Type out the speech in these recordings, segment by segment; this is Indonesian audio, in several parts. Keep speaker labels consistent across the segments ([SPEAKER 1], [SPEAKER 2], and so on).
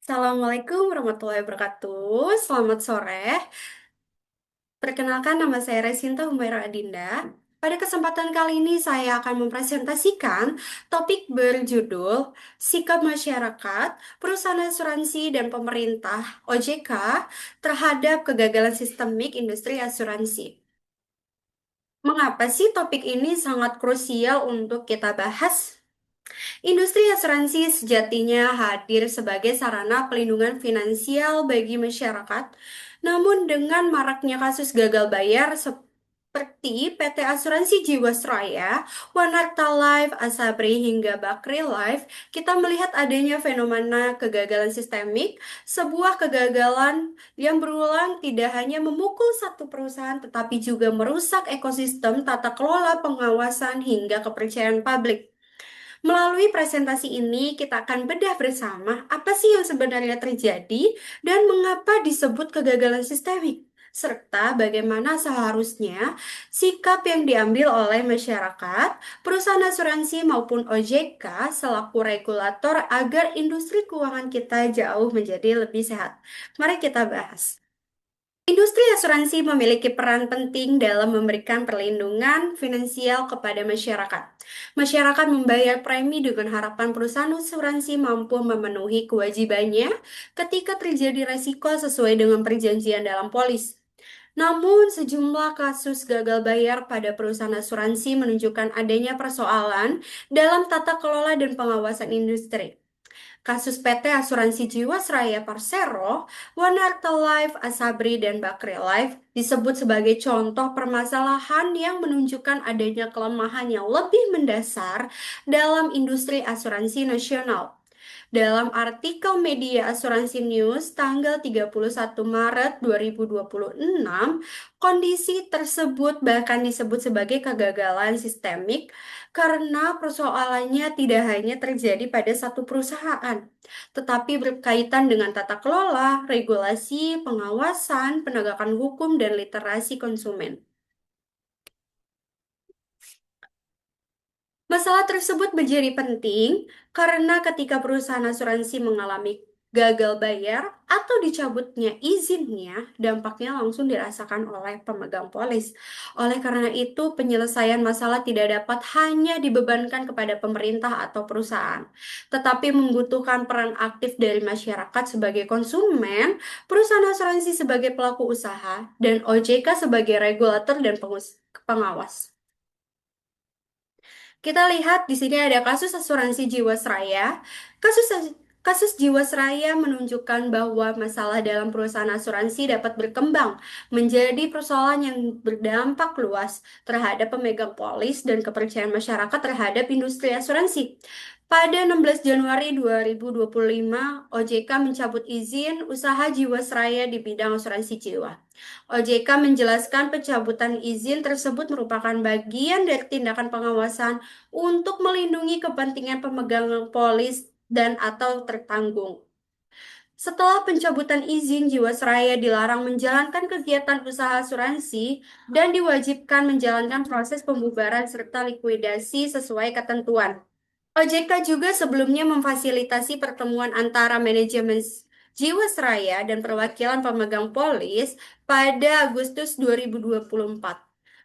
[SPEAKER 1] Assalamualaikum warahmatullahi wabarakatuh. Selamat sore. Perkenalkan, nama saya Resinta Humaira Adinda. Pada kesempatan kali ini saya akan mempresentasikan topik berjudul Sikap Masyarakat, Perusahaan Asuransi dan Pemerintah (OJK) terhadap kegagalan sistemik industri asuransi. Mengapa sih topik ini sangat krusial untuk kita bahas? Industri asuransi sejatinya hadir sebagai sarana pelindungan finansial bagi masyarakat, namun dengan maraknya kasus gagal bayar seperti PT Asuransi Jiwasraya, Wanarta Life, Asabri, hingga Bakri Life, kita melihat adanya fenomena kegagalan sistemik, sebuah kegagalan yang berulang tidak hanya memukul satu perusahaan, tetapi juga merusak ekosistem tata kelola pengawasan hingga kepercayaan publik. Melalui presentasi ini, kita akan bedah bersama apa sih yang sebenarnya terjadi dan mengapa disebut kegagalan sistemik, serta bagaimana seharusnya sikap yang diambil oleh masyarakat, perusahaan asuransi maupun OJK selaku regulator agar industri keuangan kita jauh menjadi lebih sehat. Mari kita bahas. Industri asuransi memiliki peran penting dalam memberikan perlindungan finansial kepada masyarakat. Masyarakat membayar premi dengan harapan perusahaan asuransi mampu memenuhi kewajibannya ketika terjadi resiko sesuai dengan perjanjian dalam polis. Namun, sejumlah kasus gagal bayar pada perusahaan asuransi menunjukkan adanya persoalan dalam tata kelola dan pengawasan industri. Kasus PT Asuransi Jiwasraya Persero, Wanarta Life, Asabri, dan Bakri Life disebut sebagai contoh permasalahan yang menunjukkan adanya kelemahan yang lebih mendasar dalam industri asuransi nasional. Dalam artikel media Asuransi News tanggal 31 Maret 2026, kondisi tersebut bahkan disebut sebagai kegagalan sistemik karena persoalannya tidak hanya terjadi pada satu perusahaan, tetapi berkaitan dengan tata kelola, regulasi, pengawasan, penegakan hukum, dan literasi konsumen. Masalah tersebut menjadi penting karena ketika perusahaan asuransi mengalami gagal bayar atau dicabutnya izinnya, dampaknya langsung dirasakan oleh pemegang polis. Oleh karena itu, penyelesaian masalah tidak dapat hanya dibebankan kepada pemerintah atau perusahaan, tetapi membutuhkan peran aktif dari masyarakat sebagai konsumen, perusahaan asuransi sebagai pelaku usaha, dan OJK sebagai regulator dan pengawas. Kita lihat di sini ada kasus asuransi Jiwasraya. Kasus kasus Jiwasraya menunjukkan bahwa masalah dalam perusahaan asuransi dapat berkembang menjadi persoalan yang berdampak luas terhadap pemegang polis dan kepercayaan masyarakat terhadap industri asuransi. Pada 16 Januari 2025, OJK mencabut izin usaha Jiwasraya di bidang asuransi jiwa. OJK menjelaskan pencabutan izin tersebut merupakan bagian dari tindakan pengawasan untuk melindungi kepentingan pemegang polis dan atau tertanggung. Setelah pencabutan izin, Jiwasraya dilarang menjalankan kegiatan usaha asuransi dan diwajibkan menjalankan proses pembubaran serta likuidasi sesuai ketentuan. OJK juga sebelumnya memfasilitasi pertemuan antara manajemen Jiwasraya dan perwakilan pemegang polis pada Agustus 2024.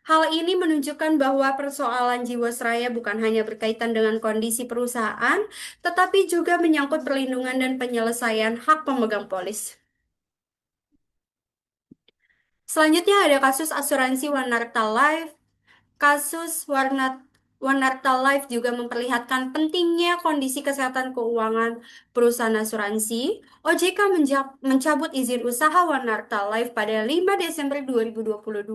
[SPEAKER 1] Hal ini menunjukkan bahwa persoalan Jiwasraya bukan hanya berkaitan dengan kondisi perusahaan, tetapi juga menyangkut perlindungan dan penyelesaian hak pemegang polis. Selanjutnya ada kasus asuransi Wanarta Life. Kasus Wanarta Life juga memperlihatkan pentingnya kondisi kesehatan keuangan perusahaan asuransi. OJK mencabut izin usaha Wanarta Life pada 5 Desember 2022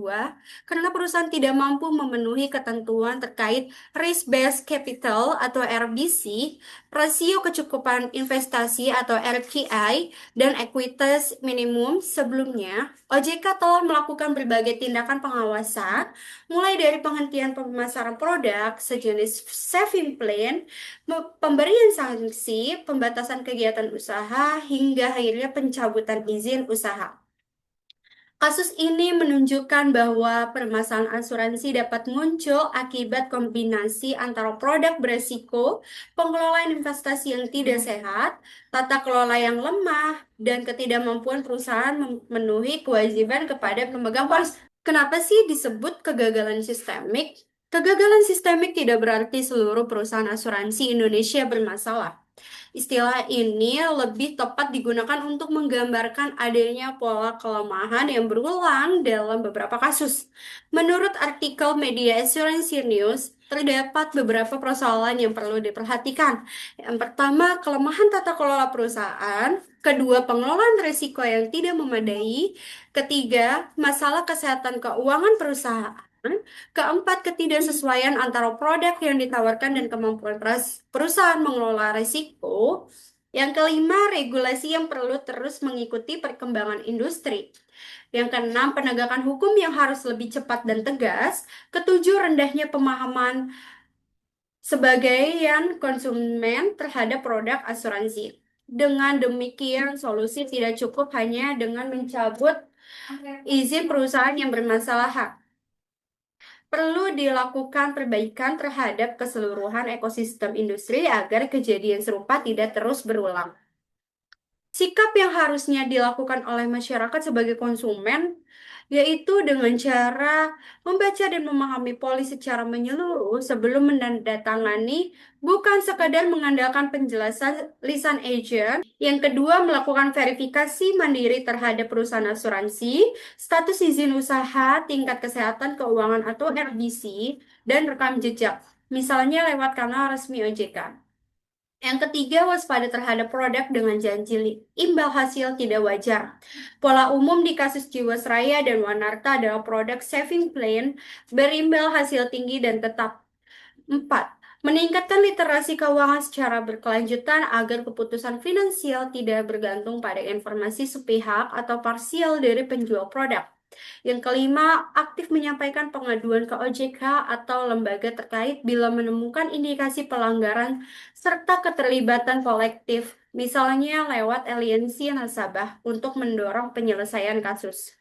[SPEAKER 1] karena perusahaan tidak mampu memenuhi ketentuan terkait risk-based capital atau RBC, rasio kecukupan investasi atau RKI, dan ekuitas minimum. Sebelumnya, OJK telah melakukan berbagai tindakan pengawasan mulai dari penghentian pemasaran produk sejenis saving plan, pemberian sanksi, pembatasan kegiatan usaha, hingga akhirnya pencabutan izin usaha. Kasus ini menunjukkan bahwa permasalahan asuransi dapat muncul akibat kombinasi antara produk beresiko, pengelolaan investasi yang tidak sehat, tata kelola yang lemah, dan ketidakmampuan perusahaan memenuhi kewajiban kepada pemegang polis. Kenapa sih disebut kegagalan sistemik? Kegagalan sistemik tidak berarti seluruh perusahaan asuransi Indonesia bermasalah. Istilah ini lebih tepat digunakan untuk menggambarkan adanya pola kelemahan yang berulang dalam beberapa kasus. Menurut artikel media Assurance News, terdapat beberapa persoalan yang perlu diperhatikan. Yang pertama, kelemahan tata kelola perusahaan. Kedua, pengelolaan risiko yang tidak memadai. Ketiga, masalah kesehatan keuangan perusahaan. Keempat, ketidaksesuaian antara produk yang ditawarkan dan kemampuan perusahaan mengelola risiko. Yang kelima, regulasi yang perlu terus mengikuti perkembangan industri. Yang keenam, penegakan hukum yang harus lebih cepat dan tegas. Ketujuh, rendahnya pemahaman sebagian konsumen terhadap produk asuransi. Dengan demikian, solusi tidak cukup hanya dengan mencabut izin perusahaan yang bermasalah. Perlu dilakukan perbaikan terhadap keseluruhan ekosistem industri agar kejadian serupa tidak terus berulang. Sikap yang harusnya dilakukan oleh masyarakat sebagai konsumen, yaitu dengan cara membaca dan memahami polis secara menyeluruh sebelum menandatangani, bukan sekadar mengandalkan penjelasan lisan agent. Yang kedua, melakukan verifikasi mandiri terhadap perusahaan asuransi, status izin usaha, tingkat kesehatan keuangan atau RBC, dan rekam jejak, misalnya lewat kanal resmi OJK. Yang ketiga, waspada terhadap produk dengan janji imbal hasil tidak wajar. Pola umum di kasus Jiwasraya dan Wanarta adalah produk saving plan berimbal hasil tinggi dan tetap. Empat, meningkatkan literasi keuangan secara berkelanjutan agar keputusan finansial tidak bergantung pada informasi sepihak atau parsial dari penjual produk. Yang kelima, aktif menyampaikan pengaduan ke OJK atau lembaga terkait bila menemukan indikasi pelanggaran serta keterlibatan kolektif, misalnya lewat aliansi nasabah untuk mendorong penyelesaian kasus.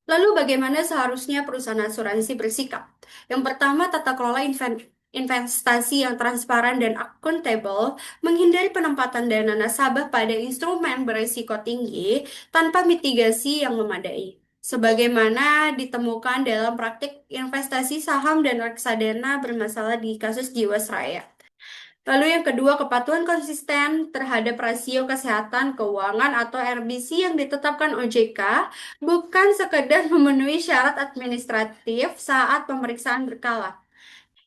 [SPEAKER 1] Lalu bagaimana seharusnya perusahaan asuransi bersikap? Yang pertama, tata kelola investasi yang transparan dan akuntabel, menghindari penempatan dana nasabah pada instrumen berisiko tinggi tanpa mitigasi yang memadai. Sebagaimana ditemukan dalam praktik investasi saham dan reksadana bermasalah di kasus Jiwasraya. Lalu yang kedua, kepatuhan konsisten terhadap rasio kesehatan keuangan atau RBC yang ditetapkan OJK, bukan sekedar memenuhi syarat administratif saat pemeriksaan berkala.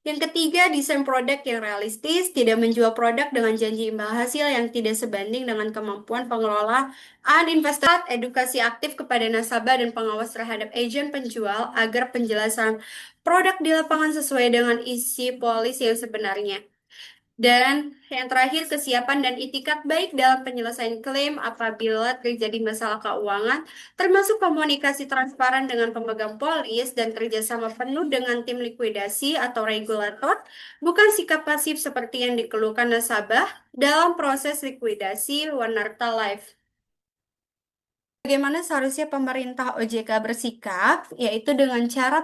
[SPEAKER 1] Yang ketiga, desain produk yang realistis, tidak menjual produk dengan janji imbal hasil yang tidak sebanding dengan kemampuan pengelolaan investasi, edukasi aktif kepada nasabah dan pengawas terhadap agen penjual agar penjelasan produk di lapangan sesuai dengan isi polis yang sebenarnya. Dan yang terakhir, kesiapan dan itikat baik dalam penyelesaian klaim apabila terjadi masalah keuangan, termasuk komunikasi transparan dengan pemegang polis dan kerjasama penuh dengan tim likuidasi atau regulator, bukan sikap pasif seperti yang dikeluhkan nasabah dalam proses likuidasi Wanarta Life. Bagaimana seharusnya pemerintah OJK bersikap, yaitu dengan cara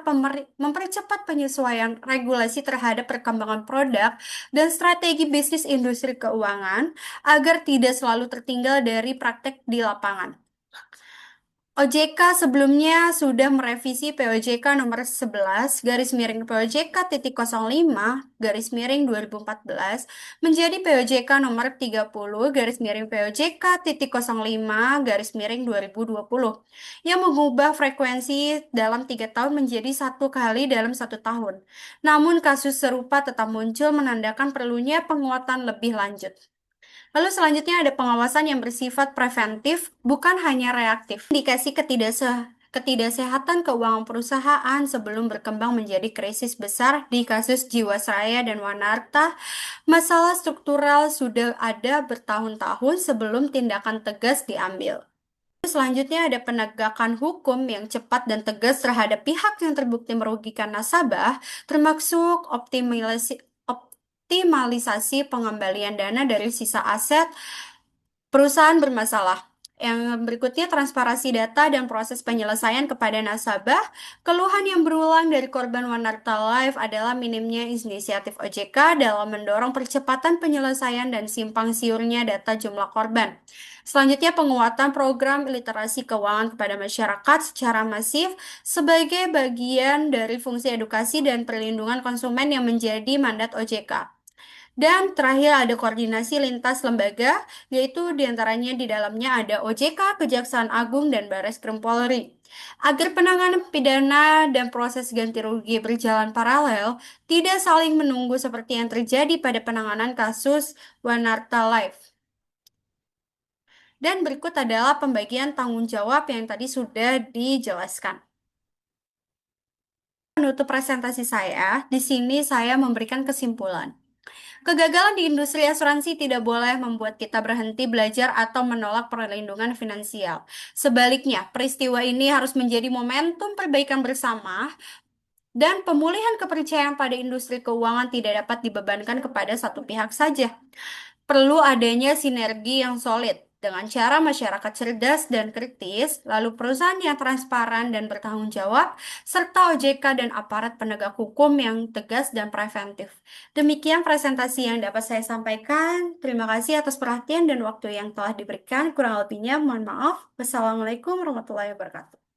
[SPEAKER 1] mempercepat penyesuaian regulasi terhadap perkembangan produk dan strategi bisnis industri keuangan agar tidak selalu tertinggal dari praktek di lapangan. OJK sebelumnya sudah merevisi POJK nomor 11 garis miring POJK titik 05 garis miring 2014 menjadi POJK nomor 30 garis miring POJK titik 05 garis miring 2020 yang mengubah frekuensi dalam 3 tahun menjadi 1 kali dalam 1 tahun. Namun kasus serupa tetap muncul menandakan perlunya penguatan lebih lanjut. Lalu selanjutnya ada pengawasan yang bersifat preventif, bukan hanya reaktif. Indikasi ketidaksehatan keuangan perusahaan sebelum berkembang menjadi krisis besar di kasus Jiwasraya dan Wanarta, masalah struktural sudah ada bertahun-tahun sebelum tindakan tegas diambil. Selanjutnya ada penegakan hukum yang cepat dan tegas terhadap pihak yang terbukti merugikan nasabah, termasuk optimalisasi pengembalian dana dari sisa aset perusahaan bermasalah. Yang berikutnya, transparansi data dan proses penyelesaian kepada nasabah. Keluhan yang berulang dari korban Wanarta Life adalah minimnya inisiatif OJK dalam mendorong percepatan penyelesaian dan simpang siurnya data jumlah korban. Selanjutnya, penguatan program literasi keuangan kepada masyarakat secara masif sebagai bagian dari fungsi edukasi dan perlindungan konsumen yang menjadi mandat OJK. Dan terakhir ada koordinasi lintas lembaga, yaitu diantaranya di dalamnya ada OJK, Kejaksaan Agung, dan Barreskrim Polri. Agar penanganan pidana dan proses ganti rugi berjalan paralel, tidak saling menunggu seperti yang terjadi pada penanganan kasus Wanarta Life. Dan berikut adalah pembagian tanggung jawab yang tadi sudah dijelaskan. Menutup presentasi saya, di sini saya memberikan kesimpulan. Kegagalan di industri asuransi tidak boleh membuat kita berhenti belajar atau menolak perlindungan finansial. Sebaliknya, peristiwa ini harus menjadi momentum perbaikan bersama dan pemulihan kepercayaan pada industri keuangan tidak dapat dibebankan kepada satu pihak saja. Perlu adanya sinergi yang solid dengan cara masyarakat cerdas dan kritis, lalu perusahaan yang transparan dan bertanggung jawab, serta OJK dan aparat penegak hukum yang tegas dan preventif. Demikian presentasi yang dapat saya sampaikan. Terima kasih atas perhatian dan waktu yang telah diberikan. Kurang lebihnya, mohon maaf. Wassalamualaikum warahmatullahi wabarakatuh.